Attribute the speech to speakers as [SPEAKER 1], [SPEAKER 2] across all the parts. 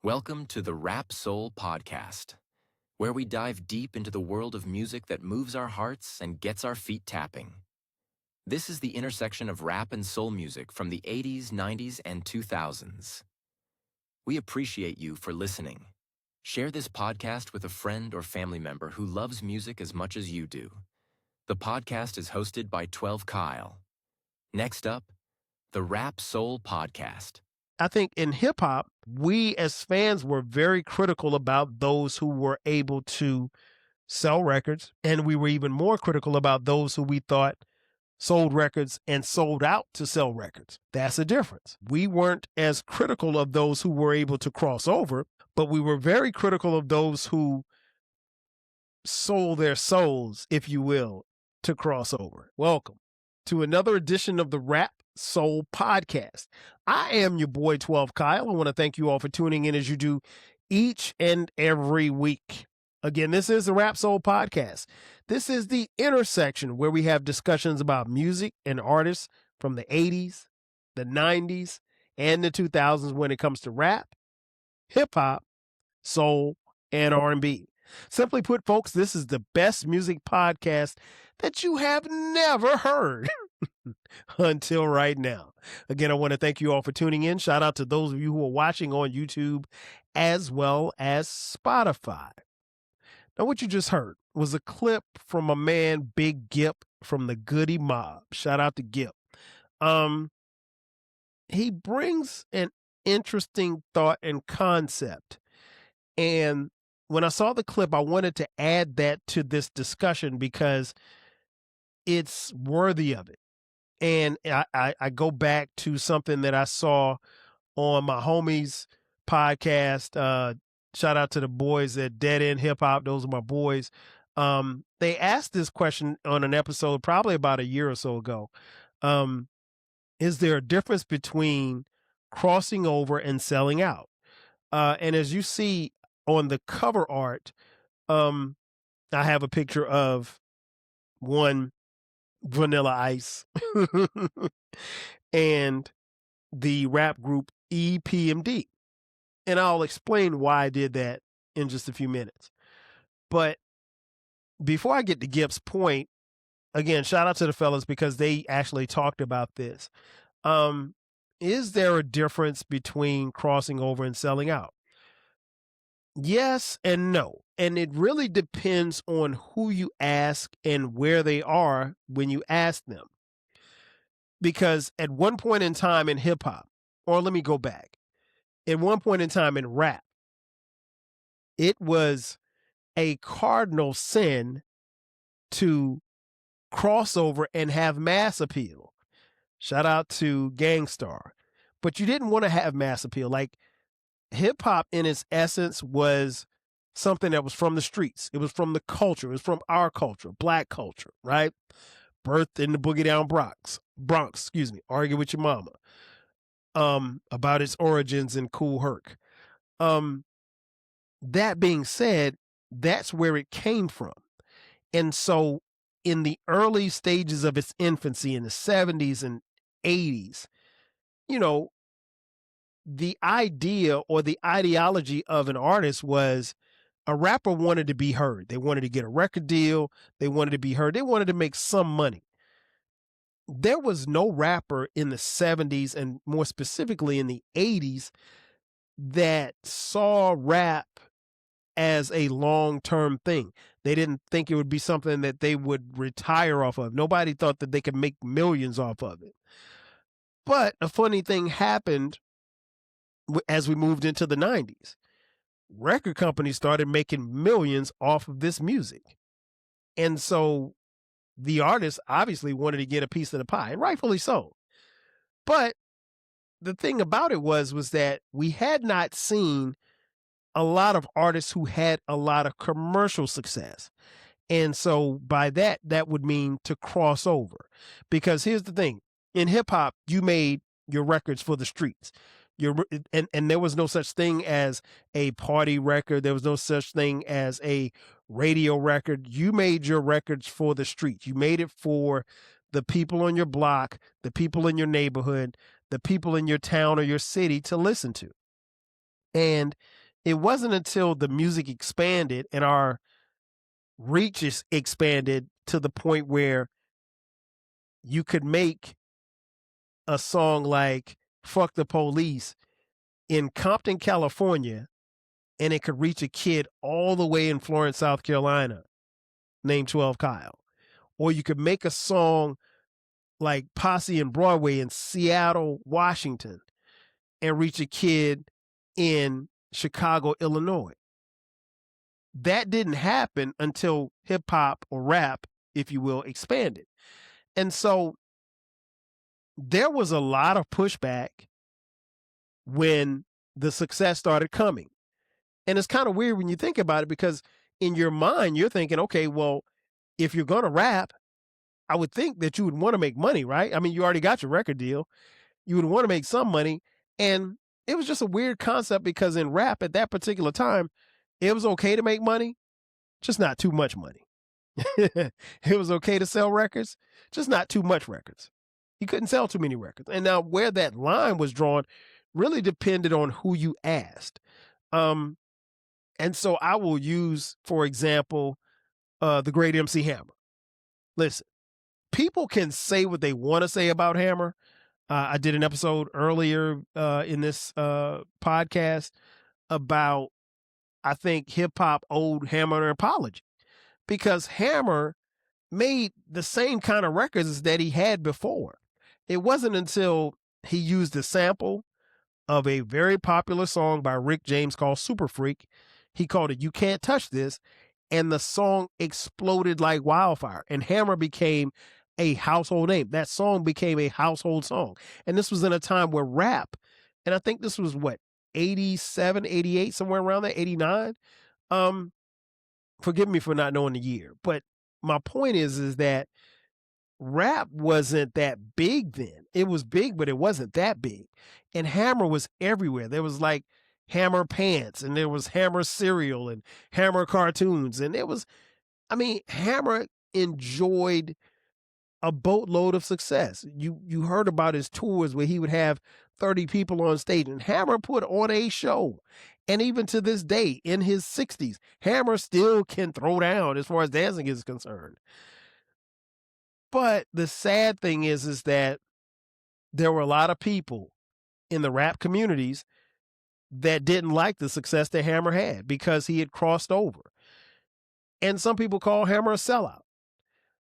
[SPEAKER 1] Welcome to the Rap Soul Podcast, where we dive deep into the world of music that moves our hearts and gets our feet tapping. This is the intersection of rap and soul music from the 80s, 90s, and 2000s. We appreciate you for listening. Share this podcast with a friend or family member who loves music as much as you do. The podcast is hosted by 12 Kyle. Next up, the Rap Soul Podcast.
[SPEAKER 2] I think in hip hop, we as fans were very critical about those who were able to sell records. And we were even more critical about those who we thought sold records and sold out to sell records. That's a difference. We weren't as critical of those who were able to cross over, but we were very critical of those who sold their souls, if you will, to cross over. Welcome to another edition of the Rap Soul Podcast. I am your boy 12 Kyle. I want to thank you all for tuning in as you do each and every week. Again, this is the Rap Soul Podcast. This is the intersection where we have discussions about music and artists from the 80s, the 90s, and the 2000s when it comes to rap, hip hop, soul, and R&B. Simply put, folks, this is the best music podcast that you have never heard until right now. Again, I want to thank you all for tuning in. Shout out to those of you who are watching on YouTube as well as Spotify. Now, what you just heard was a clip from a man, Big Gip, from the Goody Mob. Shout out to Gip. He brings an interesting thought and concept. And when I saw the clip, I wanted to add that to this discussion because it's worthy of it. And I go back to something that I saw on my homies podcast. Shout out to the boys at Dead End Hip Hop. Those are my boys. They asked this question on an episode probably about a year or so ago. Is there a difference between crossing over and selling out? And as you see on the cover art, I have a picture of one Vanilla Ice and the rap group EPMD. And I'll explain why I did that in just a few minutes. But before I get to Gip's point, again, shout out to the fellas because they actually talked about this. Is there a difference between crossing over and selling out? Yes and no. And it really depends on who you ask and where they are when you ask them. Because at one point in time in hip hop, or let me go back, at one point in time in rap, it was a cardinal sin to cross over and have mass appeal. Shout out to Gangstar. But you didn't want to have mass appeal. Like, hip hop in its essence was something that was from the streets. It was from the culture. It was from our culture, Black culture, right? Birthed in the Boogie Down Bronx, Argue with Your Mama, about its origins in Kool Herc. That being said, that's where it came from. And so in the early stages of its infancy in the 70s and 80s, you know, the idea or the ideology of an artist was a rapper wanted to be heard. They wanted to get a record deal. They wanted to be heard. They wanted to make some money. There was no rapper in the 70s and more specifically in the 80s that saw rap as a long-term thing. They didn't think it would be something that they would retire off of. Nobody thought that they could make millions off of it. But a funny thing happened as we moved into the 90s. Record companies started making millions off of this music. And so the artists obviously wanted to get a piece of the pie, and rightfully so. But the thing about it was that we had not seen a lot of artists who had a lot of commercial success. And so by that would mean to cross over. Because here's the thing. In hip hop, you made your records for the streets. And there was no such thing as a party record. There was no such thing as a radio record. You made your records for the streets. You made it for the people on your block, the people in your neighborhood, the people in your town or your city to listen to. And it wasn't until the music expanded and our reaches expanded to the point where you could make a song like Fuck the Police in Compton, California, and it could reach a kid all the way in Florence, South Carolina, named 12 Kyle. Or you could make a song like Posse and Broadway in Seattle, Washington, and reach a kid in Chicago, Illinois. That didn't happen until hip hop or rap, if you will, expanded. And so there was a lot of pushback when the success started coming. And it's kind of weird when you think about it, because in your mind, you're thinking, okay, well, if you're going to rap, I would think that you would want to make money, right? I mean, you already got your record deal. You would want to make some money. And it was just a weird concept, because in rap at that particular time, it was okay to make money, just not too much money. It was okay to sell records, just not too much records. You couldn't sell too many records. And now where that line was drawn really depended on who you asked. And so I will use, for example, the great MC Hammer. Listen, people can say what they want to say about Hammer. I did an episode earlier in this podcast about, I think, hip hop owed Hammer an apology, because Hammer made the same kind of records that he had before. It wasn't until he used a sample of a very popular song by Rick James called Super Freak. He called it You Can't Touch This, and the song exploded like wildfire, and Hammer became a household name. That song became a household song. And this was in a time where rap, and I think this was what, 87, 88, somewhere around there, 89. Forgive me for not knowing the year, but my point is that rap wasn't that big then. It was big, but it wasn't that big. And Hammer was everywhere. There was like Hammer pants, and there was Hammer cereal and Hammer cartoons. And it was, I mean, Hammer enjoyed a boatload of success. You heard about his tours where he would have 30 people on stage, and Hammer put on a show. And even to this day, in his 60s, Hammer still can throw down as far as dancing is concerned. But the sad thing is that there were a lot of people in the rap communities that didn't like the success that Hammer had, because he had crossed over. And some people call Hammer a sellout.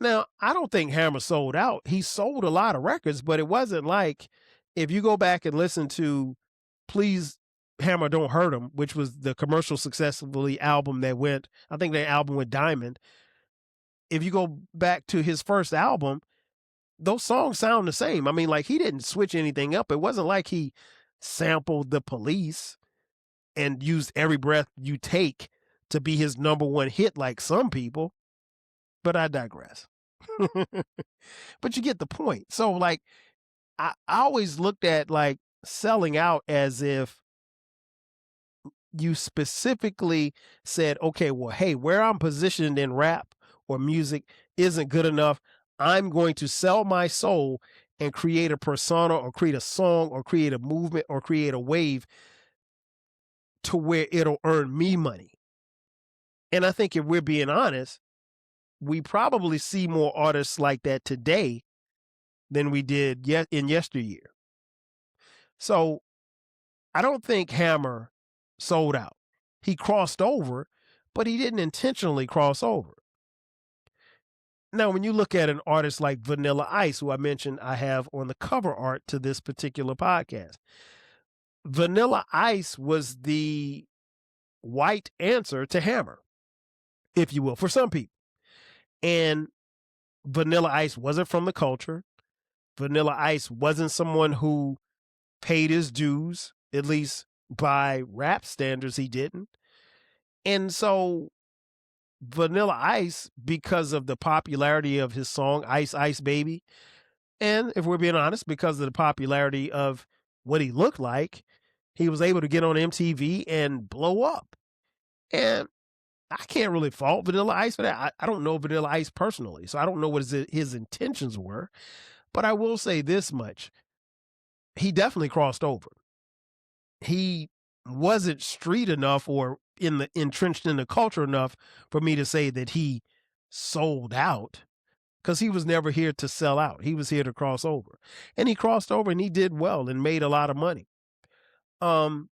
[SPEAKER 2] Now, I don't think Hammer sold out. He sold a lot of records, but it wasn't like, if you go back and listen to Please Hammer Don't Hurt Him, which was the commercial successfully album that went, I think that album went diamond. If you go back to his first album, those songs sound the same. I mean, like, he didn't switch anything up. It wasn't like he sampled The Police and used Every Breath You Take to be his number one hit like some people. But I digress. But you get the point. So, like, I always looked at like selling out as if you specifically said, okay, well, hey, where I'm positioned in rap or music isn't good enough. I'm going to sell my soul and create a persona, or create a song, or create a movement, or create a wave to where it'll earn me money. And I think if we're being honest, we probably see more artists like that today than we did yet in yesteryear. So I don't think Hammer sold out. He crossed over, but he didn't intentionally cross over. Now, when you look at an artist like Vanilla Ice, who I mentioned I have on the cover art to this particular podcast, Vanilla Ice was the white answer to Hammer, if you will, for some people. And Vanilla Ice wasn't from the culture. Vanilla Ice wasn't someone who paid his dues, at least by rap standards, he didn't. And so Vanilla Ice, because of the popularity of his song Ice Ice Baby, and if we're being honest, because of the popularity of what he looked like, he was able to get on MTV and blow up. And I can't really fault Vanilla Ice for that. I don't know Vanilla Ice personally, so I don't know what his intentions were. But I will say this much. He definitely crossed over. He wasn't street enough or entrenched in the culture enough for me to say that he sold out, because he was never here to sell out. He was here to cross over. And he crossed over and he did well and made a lot of money. And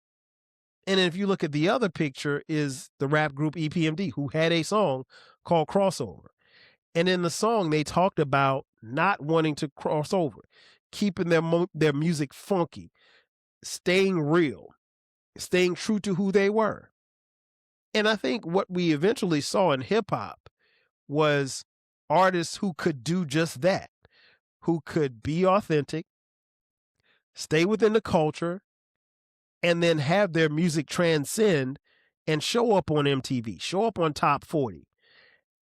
[SPEAKER 2] if you look at the other picture, is the rap group EPMD, who had a song called Crossover. And in the song, they talked about not wanting to cross over, keeping their music funky, staying real, staying true to who they were. And I think what we eventually saw in hip hop was artists who could do just that, who could be authentic, stay within the culture, and then have their music transcend and show up on MTV, show up on Top 40.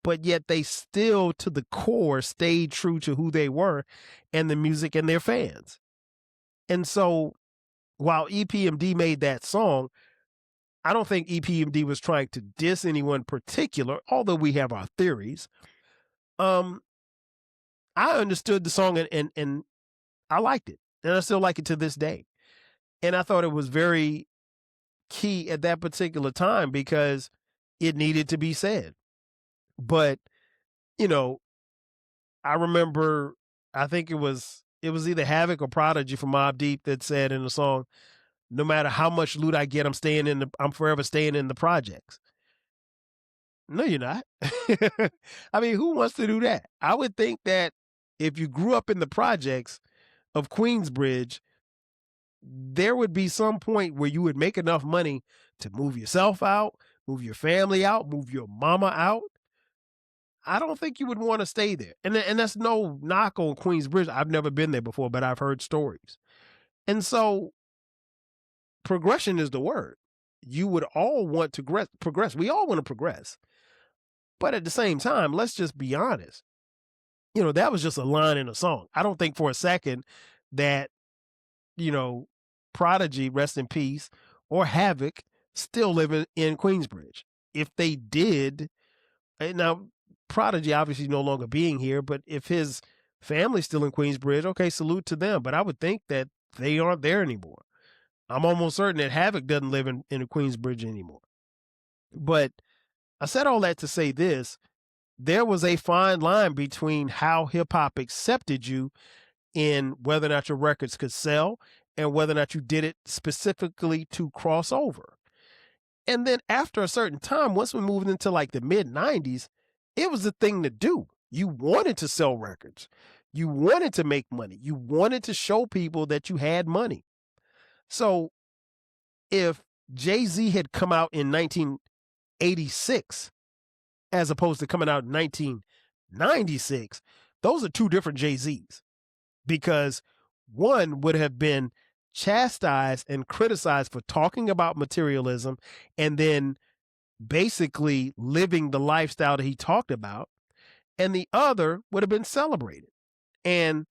[SPEAKER 2] But yet they still, to the core, stayed true to who they were and the music and their fans. And so while EPMD made that song, I don't think EPMD was trying to diss anyone particular, although we have our theories. I understood the song and I liked it. And I still like it to this day. And I thought it was very key at that particular time because it needed to be said. But, you know, I remember, I think it was either Havoc or Prodigy from Mobb Deep that said in the song, "No matter how much loot I get, I'm forever staying in the projects." No, you're not. I mean, who wants to do that? I would think that if you grew up in the projects of Queensbridge, there would be some point where you would make enough money to move yourself out, move your family out, move your mama out. I don't think you would want to stay there. And that's no knock on Queensbridge. I've never been there before, but I've heard stories. And so progression is the word. You would all want to progress. We all want to progress. But at the same time, let's just be honest. You know, that was just a line in a song. I don't think for a second that, you know, Prodigy, rest in peace, or Havoc still living in Queensbridge. If they did, now Prodigy obviously no longer being here, but if his family's still in Queensbridge, okay, salute to them. But I would think that they aren't there anymore. I'm almost certain that Havoc doesn't live in Queensbridge anymore. But I said all that to say this: there was a fine line between how hip hop accepted you in whether or not your records could sell and whether or not you did it specifically to cross over. And then after a certain time, once we moved into like the mid 90s, it was the thing to do. You wanted to sell records. You wanted to make money. You wanted to show people that you had money. So if Jay-Z had come out in 1986, as opposed to coming out in 1996, those are two different Jay-Z's, because one would have been chastised and criticized for talking about materialism and then basically living the lifestyle that he talked about. And the other would have been celebrated and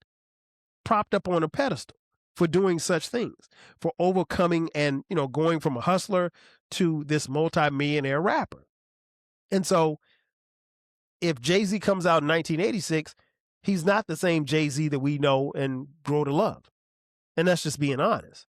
[SPEAKER 2] propped up on a pedestal for doing such things, for overcoming and, you know, going from a hustler to this multi-millionaire rapper. And so if Jay-Z comes out in 1986, he's not the same Jay-Z that we know and grow to love. And that's just being honest,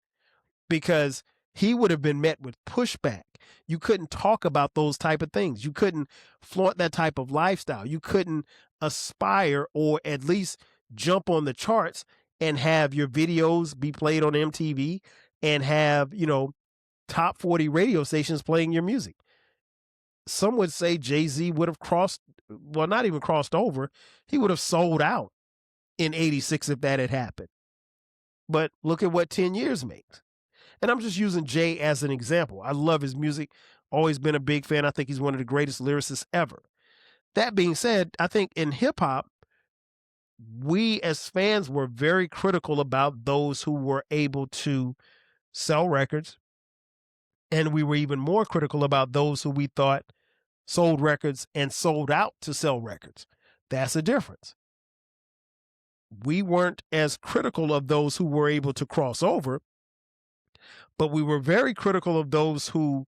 [SPEAKER 2] because he would have been met with pushback. You couldn't talk about those type of things. You couldn't flaunt that type of lifestyle. You couldn't aspire or at least jump on the charts and have your videos be played on MTV and have, you know, top 40 radio stations playing your music. Some would say Jay-Z would have not even crossed over. He would have sold out in 86 if that had happened. But look at what 10 years makes. And I'm just using Jay as an example. I love his music. Always been a big fan. I think he's one of the greatest lyricists ever. That being said, I think in hip hop, we as fans were very critical about those who were able to sell records. And we were even more critical about those who we thought sold records and sold out to sell records. That's a difference. We weren't as critical of those who were able to cross over, but we were very critical of those who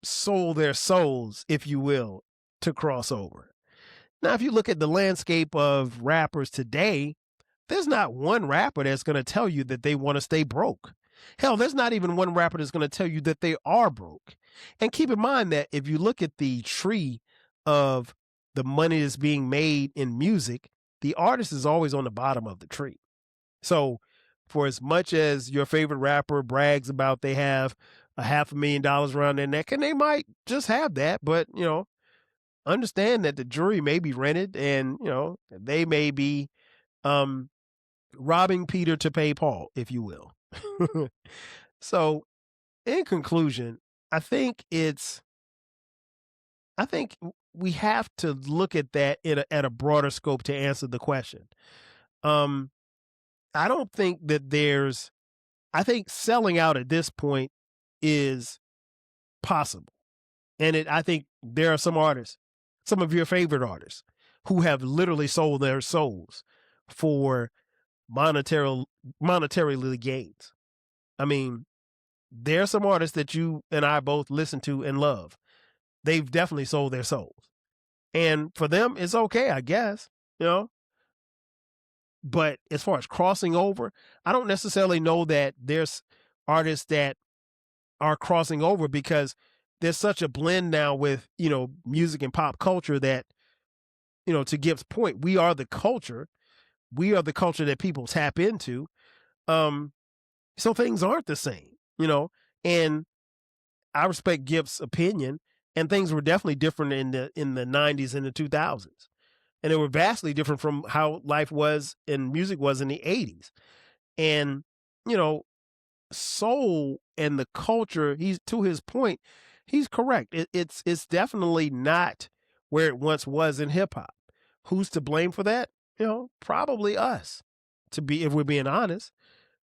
[SPEAKER 2] sold their souls, if you will, to cross over. Now, if you look at the landscape of rappers today, there's not one rapper that's going to tell you that they want to stay broke. Hell, there's not even one rapper that's going to tell you that they are broke. And keep in mind that if you look at the tree of the money that's being made in music, the artist is always on the bottom of the tree. So for as much as your favorite rapper brags about they have a $500,000 around their neck, and they might just have that, but understand that the jury may be rented, and they may be robbing Peter to pay Paul, if you will. So in conclusion, I think we have to look at that at a broader scope to answer the question. I don't think that I think selling out at this point is possible. And I think there are some artists, some of your favorite artists, who have literally sold their souls for monetarily gains. I mean, there are some artists that you and I both listen to and love. They've definitely sold their souls. And for them, it's okay, I guess, But as far as crossing over, I don't necessarily know that there's artists that are crossing over, because there's such a blend now with, music and pop culture that, to Gip's point, we are the culture. We are the culture that people tap into. So things aren't the same, and I respect Gip's opinion, and things were definitely different in the 90s and the 2000s. And they were vastly different from how life was and music was in the 80s. And, soul and the culture, to his point, he's correct. It's definitely not where it once was in hip hop. Who's to blame for that? Probably us, if we're being honest.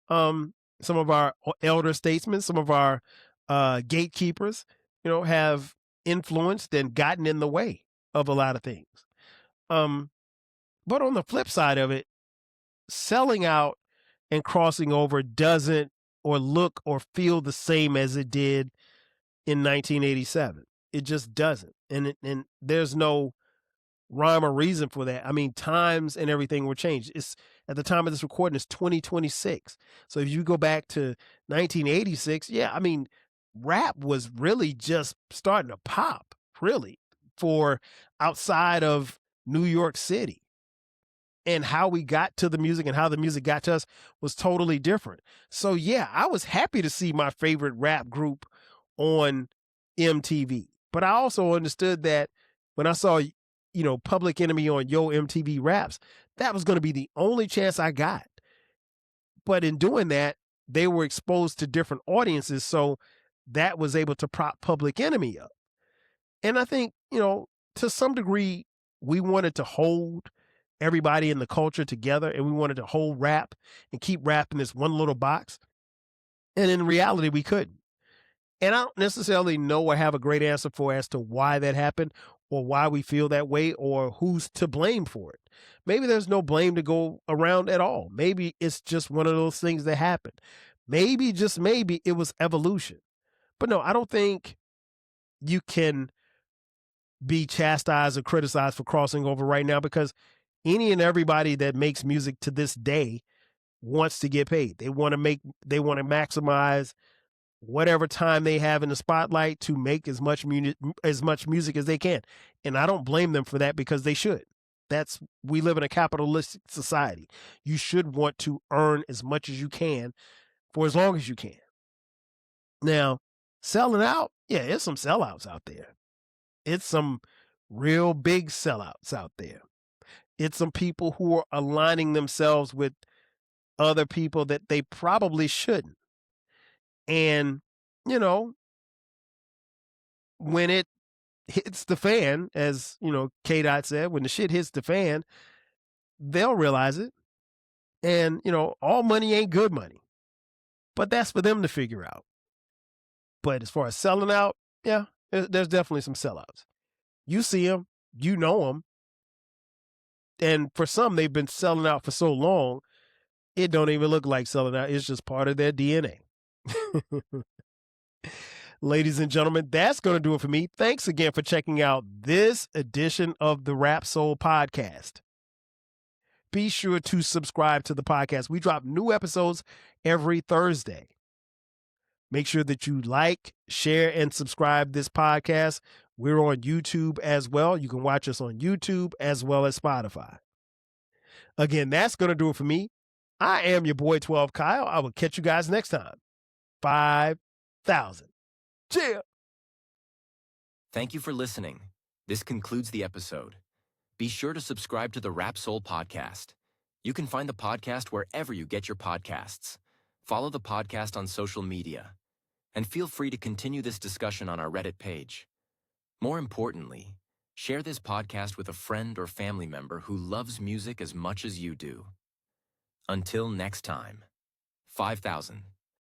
[SPEAKER 2] Some of our elder statesmen, some of our gatekeepers, have influenced and gotten in the way of a lot of things. But on the flip side of it, selling out and crossing over doesn't or look or feel the same as it did in 1987. It just doesn't. And there's no rhyme or reason for that. I mean, times and everything were changed. It's at the time of this recording, it's 2026. So if you go back to 1986, yeah, I mean, rap was really just starting to pop, really, for outside of New York City. And how we got to the music and how the music got to us was totally different. So yeah, I was happy to see my favorite rap group on MTV. But I also understood that when I saw, Public Enemy on Yo MTV Raps, that was going to be the only chance I got. But in doing that, they were exposed to different audiences, so that was able to prop Public Enemy up. And I think, to some degree, we wanted to hold everybody in the culture together, and we wanted to hold rap and keep rap in this one little box. And in reality, we couldn't. And I don't necessarily know or have a great answer for as to why that happened, or why we feel that way, or who's to blame for it. Maybe there's no blame to go around at all. Maybe it's just one of those things that happened. Maybe, just maybe, it was evolution. But no, I don't think you can be chastised or criticized for crossing over right now, because any and everybody that makes music to this day wants to get paid. They want to maximize whatever time they have in the spotlight to make as much music as they can. And I don't blame them for that, because they should. We live in a capitalistic society. You should want to earn as much as you can for as long as you can. Now, selling out, yeah, it's some sellouts out there. It's some real big sellouts out there. It's some people who are aligning themselves with other people that they probably shouldn't. And, when it hits the fan, as, K-Dot said, when the shit hits the fan, they'll realize it. And, all money ain't good money. But that's for them to figure out. But as far as selling out, yeah, there's definitely some sellouts. You see them, you know them. And for some, they've been selling out for so long, it don't even look like selling out. It's just part of their DNA. Ladies and gentlemen, that's going to do it for me. Thanks again for checking out this edition of the Rap Soul Podcast. Be sure to subscribe to the podcast. We drop new episodes every Thursday. Make sure that you like, share, and subscribe this podcast. We're on YouTube as well. You can watch us on YouTube as well as Spotify. Again, that's going to do it for me. I am your boy 12 Kyle. I will catch you guys next time. 5,000. Cheers.
[SPEAKER 1] Thank you for listening. This concludes the episode. Be sure to subscribe to the Rap Soul podcast. You can find the podcast wherever you get your podcasts. Follow the podcast on social media. And feel free to continue this discussion on our Reddit page. More importantly, share this podcast with a friend or family member who loves music as much as you do. Until next time, 5,000.